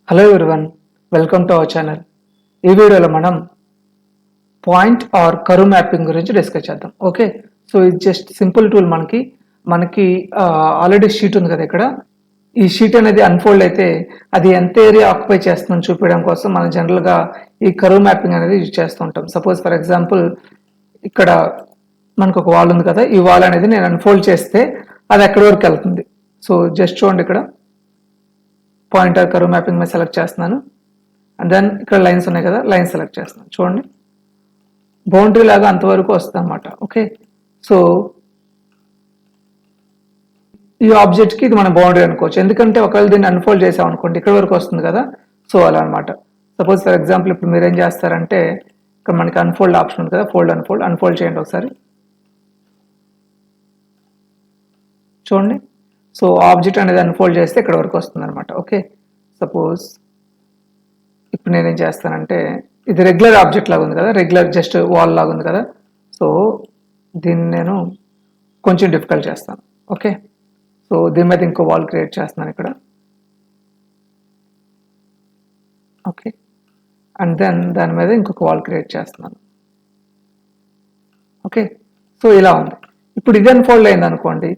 Hello everyone, welcome to our channel. ఈ వీడియోలో మనం పాయింట్ ఆర్ కర్వ్ మ్యాపింగ్ గురించి డిస్కస్ చేద్దాం. ఓకే, సో ఇది జస్ట్ సింపుల్ టూల్. మనకి ఆల్రెడీ షీట్ ఉంది కదా. ఇక్కడ ఈ షీట్ అనేది అన్ఫోల్డ్ అయితే అది ఎంత ఏరియా ఆక్యుపై చేస్తుందని చూపించడం కోసం మనం జనరల్గా ఈ కర్వ్ మ్యాపింగ్ అనేది యూజ్ చేస్తూ ఉంటాం. సపోజ్ ఫర్ ఎగ్జాంపుల్ ఇక్కడ మనకు ఒక వాల్ ఉంది కదా. ఈ వాల్ అనేది నేను అన్ఫోల్డ్ చేస్తే అది ఎక్కడి వరకు వెళ్తుంది. సో జస్ట్ చూడండి, ఇక్కడ పాయింటర్ కర్వ్ మ్యాపింగ్ మీద సెలెక్ట్ చేస్తున్నాను. అండ్ దెన్ ఇక్కడ లైన్స్ ఉన్నాయి కదా, లైన్స్ సెలెక్ట్ చేస్తున్నాను. చూడండి, బౌండరీ లాగా అంతవరకు వస్తుంది అనమాట. ఓకే, సో ఈ ఆబ్జెక్ట్కి ఇది మన బౌండరీ అనుకోవచ్చు. ఎందుకంటే ఒకవేళ దీన్ని అన్ఫోల్డ్ చేసాం అనుకోండి, ఇక్కడ వరకు వస్తుంది కదా. సో అలా అనమాట. సపోజ్ ఫర్ ఎగ్జాంపుల్ ఇప్పుడు మీరు ఏం చేస్తారంటే, ఇక్కడ మనకి అన్ఫోల్డ్ ఆప్షన్ ఉంది కదా, అన్ఫోల్డ్ చేయండి ఒకసారి. చూడండి, సో ఆబ్జెక్ట్ అనేది అన్ఫోల్డ్ చేస్తే ఇక్కడ వరకు వస్తుంది అనమాట. ఓకే, సపోజ్ ఇప్పుడు నేనేం చేస్తానంటే, ఇది రెగ్యులర్ ఆబ్జెక్ట్ లాగా ఉంది కదా, రెగ్యులర్ జస్ట్ వాల్ లాగా ఉంది కదా. సో దీన్ని నేను కొంచెం డిఫికల్ట్ చేస్తాను. ఓకే, సో దీని మీద ఇంకో వాల్ క్రియేట్ చేస్తున్నాను ఇక్కడ. ఓకే, అండ్ దెన్ దాని మీద ఇంకొక వాల్ క్రియేట్ చేస్తున్నాను. ఓకే, సో ఇలా ఉంది. ఇప్పుడు ఇది అన్ఫోల్డ్ అయింది అనుకోండి,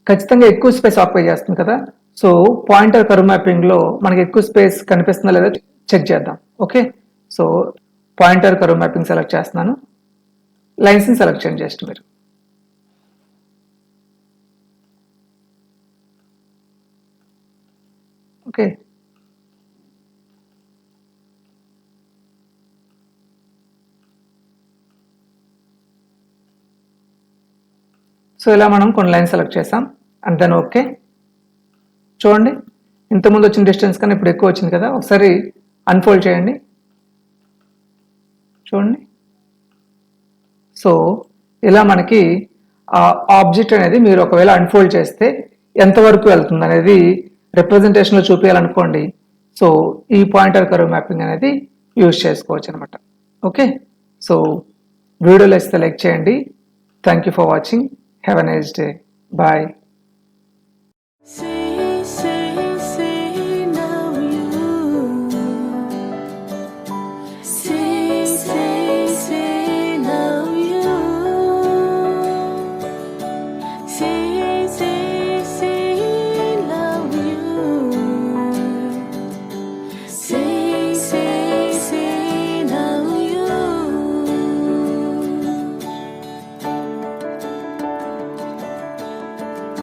ఖచ్చితంగా ఎక్కువ స్పేస్ ఆక్యుపై చేస్తుంది కదా. సో పాయింటర్ కర్వ్ మ్యాపింగ్ లో మనకి ఎక్కువ స్పేస్ కనిపిస్తుందా లేదా చెక్ చేద్దాం. Okay, so pointer curve mapping select చేస్తున్నాను. లైన్స్ ని సెలెక్ట్ చేయండి జస్ట్ మీరు. ఓకే, సో ఇలా మనం కొన్ని లైన్స్ సెలెక్ట్ చేసాం. అండ్ దెన్ ఓకే, చూడండి ఇంతకుముందు వచ్చిన డిస్టెన్స్ కన్నా ఇప్పుడు ఎక్కువ వచ్చింది కదా. ఒకసారి అన్ఫోల్డ్ చేయండి, చూడండి. సో ఇలా మనకి ఆ ఆబ్జెక్ట్ అనేది మీరు ఒకవేళ అన్ఫోల్డ్ చేస్తే ఎంతవరకు వెళ్తుంది అనేది రిప్రజెంటేషన్లో చూపించాలనుకోండి. సో ఈ పాయింటర్ కర్వ్ మ్యాపింగ్ అనేది యూజ్ చేసుకోవచ్చు అనమాట. ఓకే, సో వీడియోలో ఇస్తే లైక్ చేయండి. Thank you for watching. Have a nice day. Bye.